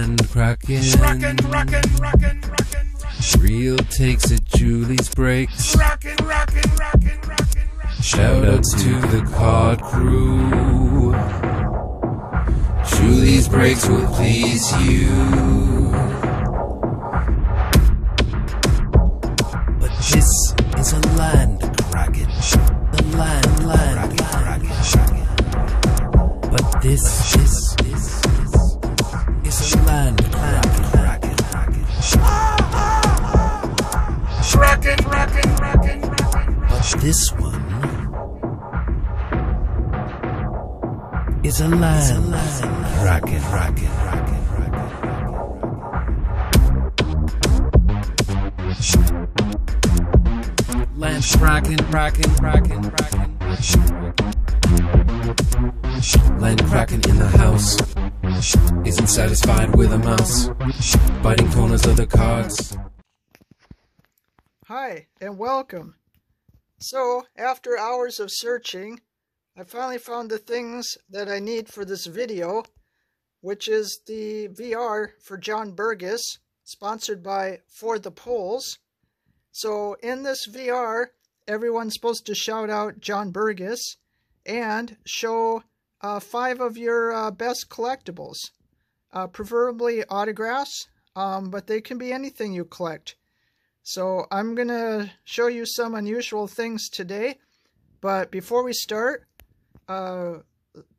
land cracking. Reel takes it, Julie's breaks. Shout outs to the cod crew. Julie's breaks will please you. But this is a land kraken. The land kraken. But this is a land kraken. But this one is a land kraken. Land kraken. Land kraken in the house isn't satisfied with a mouse biting corners of the cards. Hi, and welcome. So, after hours of searching, I finally found the things that I need for this video, which is the VR for Jon Burgess, sponsored by For the Polls. So, in this VR, everyone's supposed to shout out Jon Burgess and show 5 of your best collectibles, preferably autographs, but they can be anything you collect. So I'm going to show you some unusual things today, but before we start, talk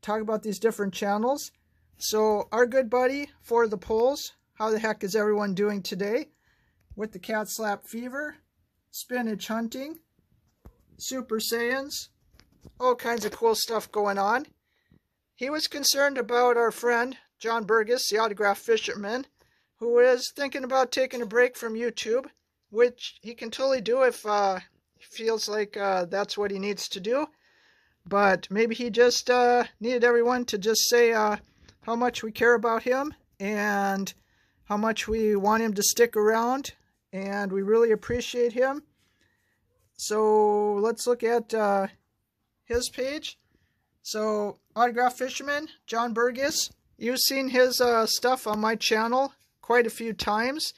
about these different channels. So our good buddy For the Polls, how the heck is everyone doing today? With the Cat Slap Fever, Spinach Hunting, Super Saiyans, all kinds of cool stuff going on. He was concerned about our friend Jon Burgess, the autograph fisherman, who is thinking about taking a break from YouTube, which he can totally do if he feels like that's what he needs to do. But maybe he just needed everyone to just say how much we care about him and how much we want him to stick around, and we really appreciate him. So let's look at his page. So, Autograph Fisherman, Jon Burgess. You've seen his stuff on my channel quite a few times.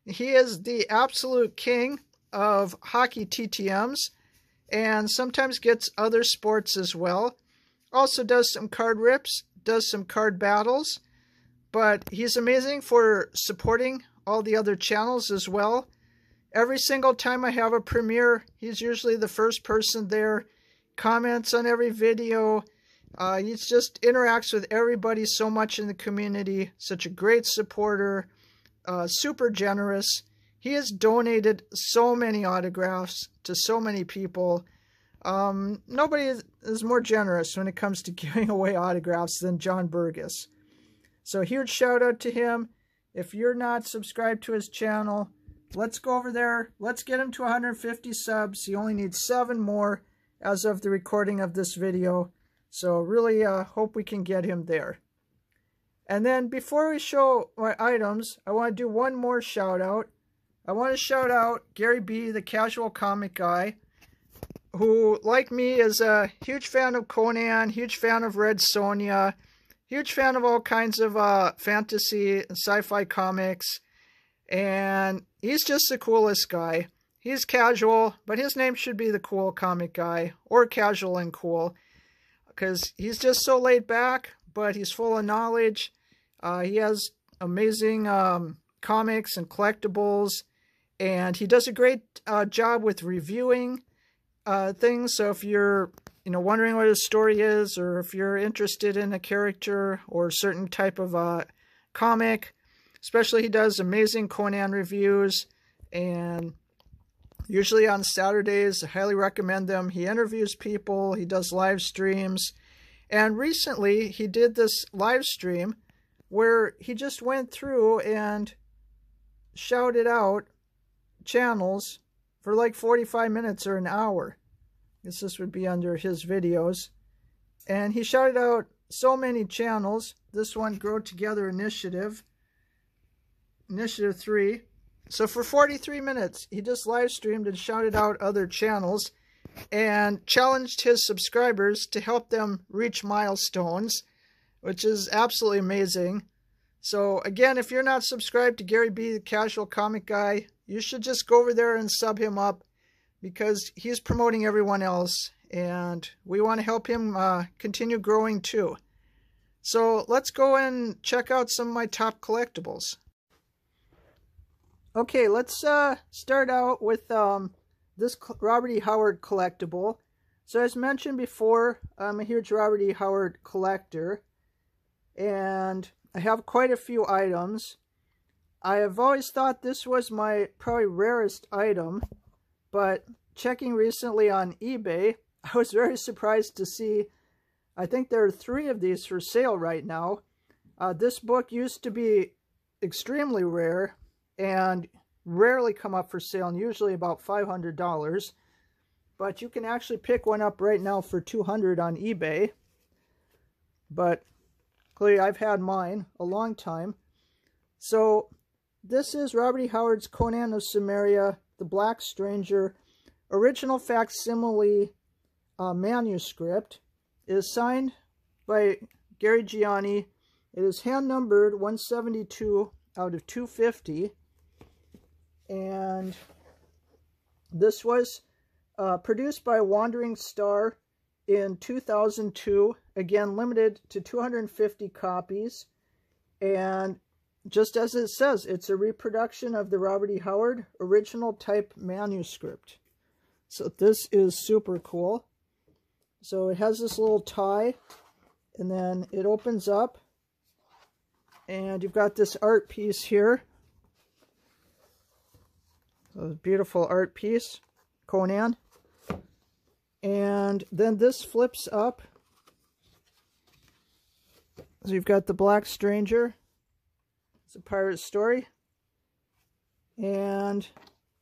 He is the absolute king of hockey TTMs and sometimes gets other sports as well. Also does some card rips, does some card battles, but he's amazing for supporting all the other channels as well. Every single time I have a premiere, he's usually the first person there, comments on every video. He just interacts with everybody so much in the community, such a great supporter. Super generous. He has donated so many autographs to so many people. Nobody is more generous when it comes to giving away autographs than Jon Burgess. So huge shout out to him. If you're not subscribed to his channel, let's go over there. Let's get him to 150 subs. He only needs 7 more as of the recording of this video. So really hope we can get him there. And then before we show my items, I want to do one more shout out. I want to shout out Gary B, the casual comic guy, who, like me, is a huge fan of Conan, huge fan of Red Sonja, huge fan of all kinds of fantasy and sci-fi comics. And he's just the coolest guy. He's casual, but his name should be the cool comic guy, or casual and cool, because he's just so laid back, but he's full of knowledge. He has amazing comics and collectibles, and he does a great job with reviewing things. So if you're wondering what his story is, or if you're interested in a character or a certain type of comic, especially he does amazing Conan reviews, and usually on Saturdays. I highly recommend them. He interviews people, he does live streams, and recently he did this live stream where he just went through and shouted out channels for like 45 minutes or an hour. I guess this would be under his videos. And he shouted out so many channels. This one, Grow Together Initiative 3. So for 43 minutes, he just live streamed and shouted out other channels and challenged his subscribers to help them reach milestones, which is absolutely amazing. So again, if you're not subscribed to Gary B, the Casual Comic Guy, you should just go over there and sub him up, because he's promoting everyone else, and we want to help him continue growing too. So let's go and check out some of my top collectibles. Okay, let's start out with this Robert E. Howard collectible. So as mentioned before, I'm a huge Robert E. Howard collector, and I have quite a few items. I have always thought this was my probably rarest item, but checking recently on eBay, I was very surprised to see, I think there are 3 of these for sale right now. This book used to be extremely rare and rarely come up for sale, and usually about $500. But you can actually pick one up right now for $200 on eBay. But clearly I've had mine a long time. So this is Robert E. Howard's Conan of Cimmeria, The Black Stranger, original facsimile manuscript. It is signed by Gary Gianni. It is hand numbered 172 out of 250. And this was produced by Wandering Star in 2002. Again, limited to 250 copies. And just as it says, it's a reproduction of the Robert E. Howard original type manuscript. So this is super cool. So it has this little tie, and then it opens up, and you've got this art piece here. So a beautiful art piece, Conan. And then this flips up. So you've got the Black Stranger. It's a pirate story. And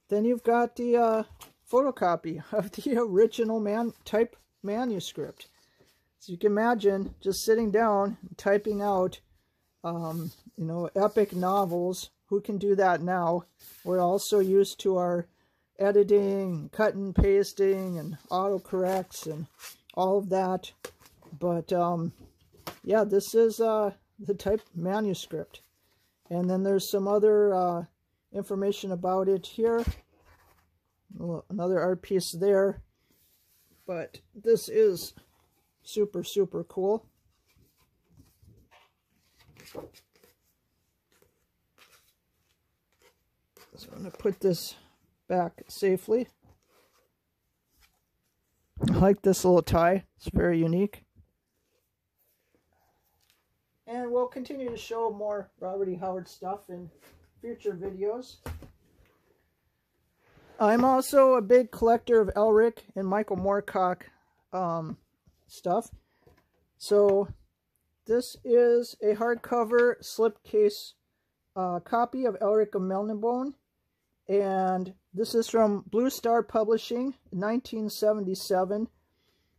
then you've got the photocopy of the original type manuscript. So you can imagine just sitting down and typing out, epic novels. Who can do that now? We're also used to our editing, cut and pasting, and autocorrects, and all of that. But yeah, this is the type manuscript. And then there's some other information about it here. Another art piece there. But this is super, super cool. So I'm going to put this back safely. I like this little tie. It's very unique. And we'll continue to show more Robert E. Howard stuff in future videos. I'm also a big collector of Elric and Michael Moorcock stuff. So this is a hardcover slipcase copy of Elric of Melnibone. And this is from Blue Star Publishing, 1977.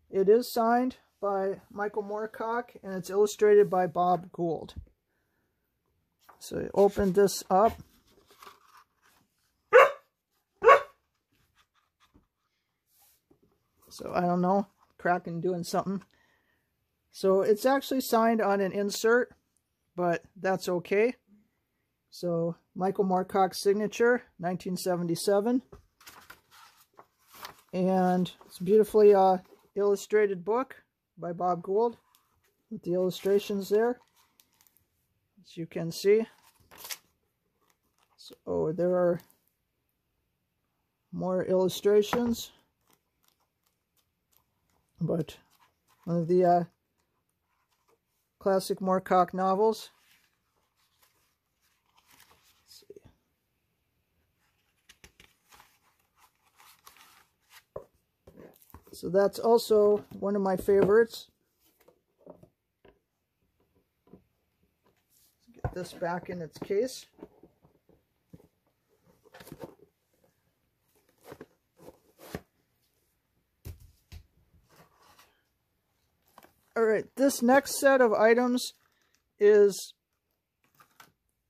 It is signed by Michael Moorcock, and it's illustrated by Bob Gould. So I opened this up. So I don't know, Kraken doing something. So it's actually signed on an insert, but that's okay. So Michael Moorcock's signature, 1977. And it's a beautifully illustrated book by Bob Gould with the illustrations there, as you can see. So there are more illustrations, but one of the classic Moorcock novels. Let's see. So that's also one of my favorites. Let's get this back in its case. Alright, this next set of items is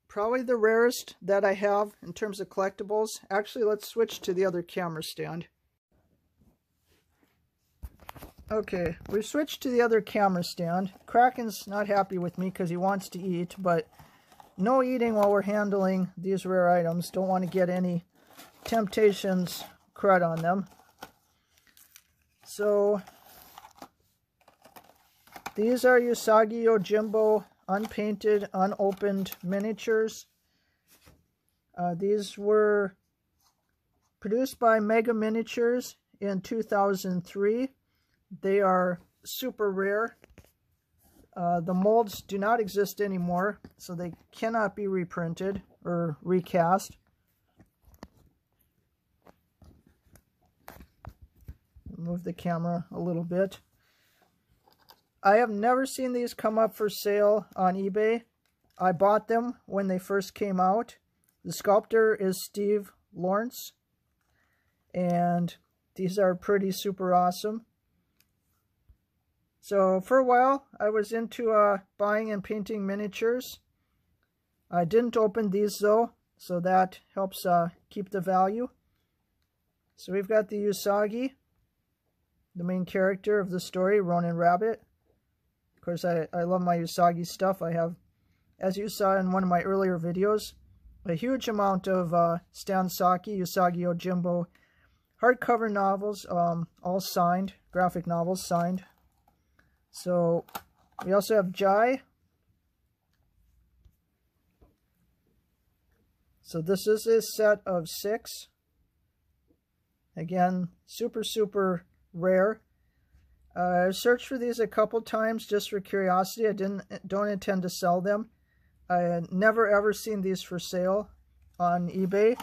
probably the rarest that I have in terms of collectibles. Actually, let's switch to the other camera stand. Okay, we've switched to the other camera stand. Kraken's not happy with me because he wants to eat, but no eating while we're handling these rare items. Don't want to get any Temptations crud on them. So these are Usagi Yojimbo unpainted, unopened miniatures. These were produced by Mega Miniatures in 2003. They are super rare. The molds do not exist anymore, so they cannot be reprinted or recast. Move the camera a little bit. I have never seen these come up for sale on eBay. I bought them when they first came out. The sculptor is Steve Lawrence, and these are pretty super awesome. So for a while, I was into buying and painting miniatures. I didn't open these though, so that helps keep the value. So we've got the Usagi, the main character of the story, Ronin Rabbit. Of course, I love my Usagi stuff. I have, as you saw in one of my earlier videos, a huge amount of Stan Saki, Usagi Yojimbo hardcover novels, all signed, graphic novels signed. So we also have Jai. So this is a set of 6. Again, super rare. I searched for these a couple times just for curiosity. I don't intend to sell them. I had never ever seen these for sale on eBay.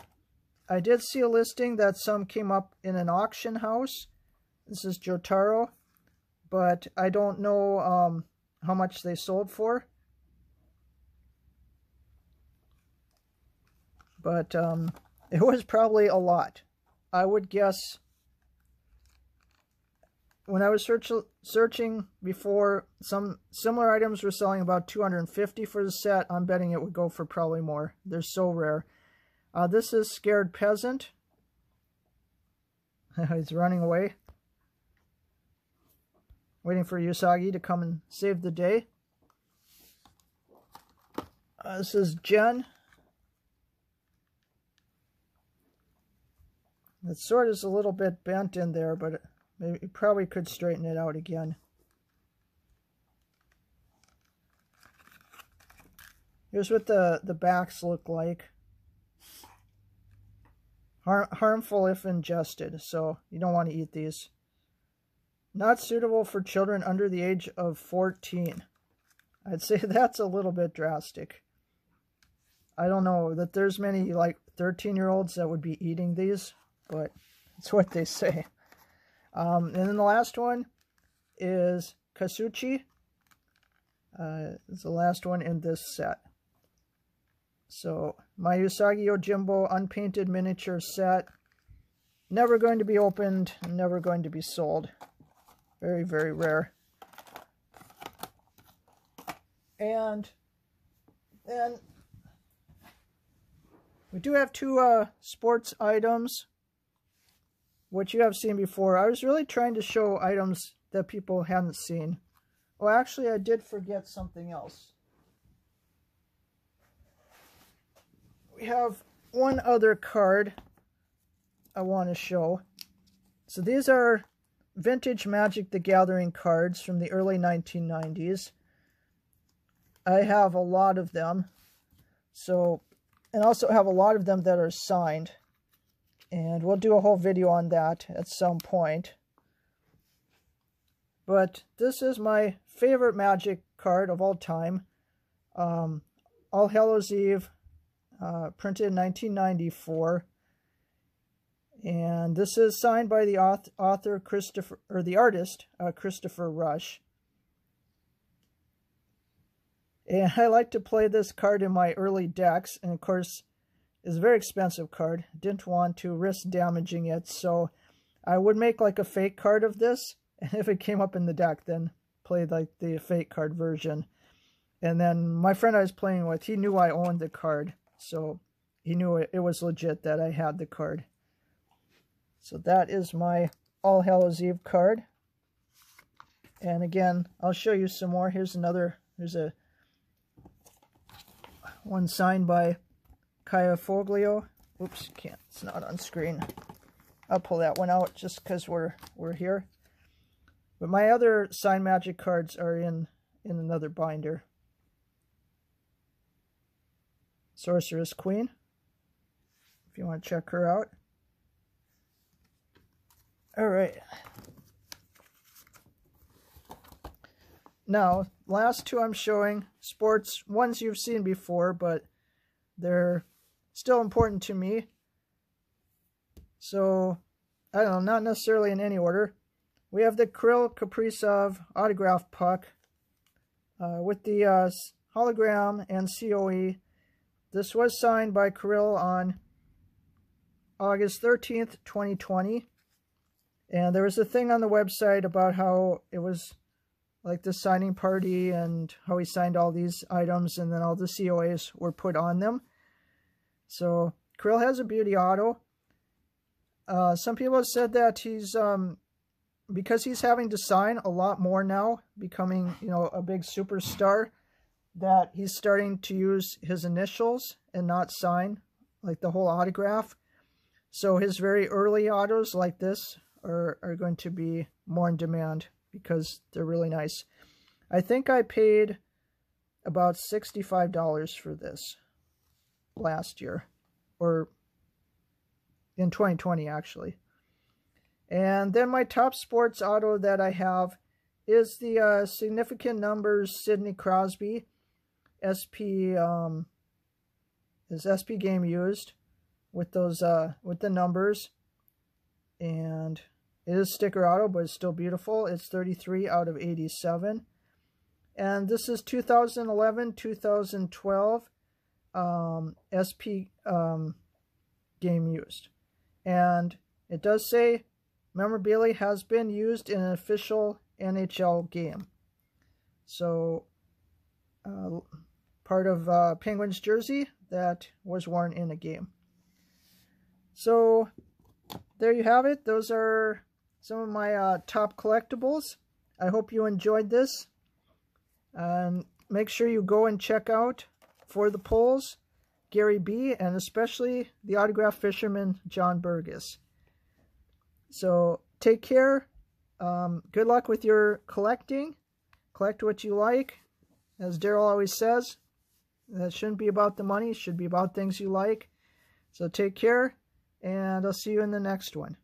I did see a listing that some came up in an auction house. This is Jotaro, but I don't know how much they sold for. But it was probably a lot. I would guess, when I was searching before, some similar items were selling about $250 for the set. I'm betting it would go for probably more. They're so rare. This is Scared Peasant. He's running away, waiting for Usagi to come and save the day. This is Jen. The sword is a little bit bent in there, but maybe you probably could straighten it out again. Here's what the backs look like. Harmful if ingested, so you don't want to eat these. Not suitable for children under the age of 14. I'd say that's a little bit drastic. I don't know that there's many like 13-year-olds that would be eating these, but it's what they say. And then the last one is Kasuchi. It's the last one in this set. So my Usagi Yojimbo unpainted miniature set. Never going to be opened, never going to be sold. Very rare. And then we do have 2 sports items, which you have seen before. I was really trying to show items that people hadn't seen. Well, actually, I did forget something else. We have one other card I want to show. So these are vintage Magic the Gathering cards from the early 1990s. I have a lot of them. So, and also have a lot of them that are signed. And we'll do a whole video on that at some point. But this is my favorite Magic card of all time. All Hallows Eve, printed in 1994. And this is signed by the author Christopher, or the artist Christopher Rush. And I like to play this card in my early decks, and of course, it's a very expensive card. Didn't want to risk damaging it, so I would make like a fake card of this, and if it came up in the deck, then play like the fake card version. And then my friend I was playing with, he knew I owned the card, so he knew it was legit that I had the card. So that is my All Hallows Eve card. And again, I'll show you some more. Here's a one signed by Kaya Foglio. Oops, can't, it's not on screen. I'll pull that one out just because we're here. But my other signed Magic cards are in another binder. Sorceress Queen, if you want to check her out. Alright. Now, last two I'm showing, sports, ones you've seen before, but they're still important to me. So, I don't know, not necessarily in any order. We have the Kirill Kaprizov autograph puck with the hologram and COE. This was signed by Kirill on August 13th, 2020. And there was a thing on the website about how it was like the signing party and how he signed all these items and then all the COAs were put on them. So Kirill has a beauty auto. Some people have said that he's, because he's having to sign a lot more now, becoming, you know, a big superstar, that he's starting to use his initials and not sign like the whole autograph. So his very early autos like this are going to be more in demand because they're really nice. I think I paid about $65 for this last year, or in 2020 actually. And then my top sports auto that I have is the significant numbers Sidney Crosby SP is SP game used with those with the numbers, and it is sticker auto, but it's still beautiful. It's 33 out of 87, and this is 2011-2012 SP game used, and it does say memorabilia has been used in an official NHL game. So part of Penguins jersey that was worn in a game. So there you have it. Those are some of my top collectibles. I hope you enjoyed this. And make sure you go and check out, for the polls, Gary B. and especially the autographed fisherman, Jon Burgess. So take care. Good luck with your collecting. Collect what you like. As Daryl always says, that shouldn't be about the money. It should be about things you like. So take care, and I'll see you in the next one.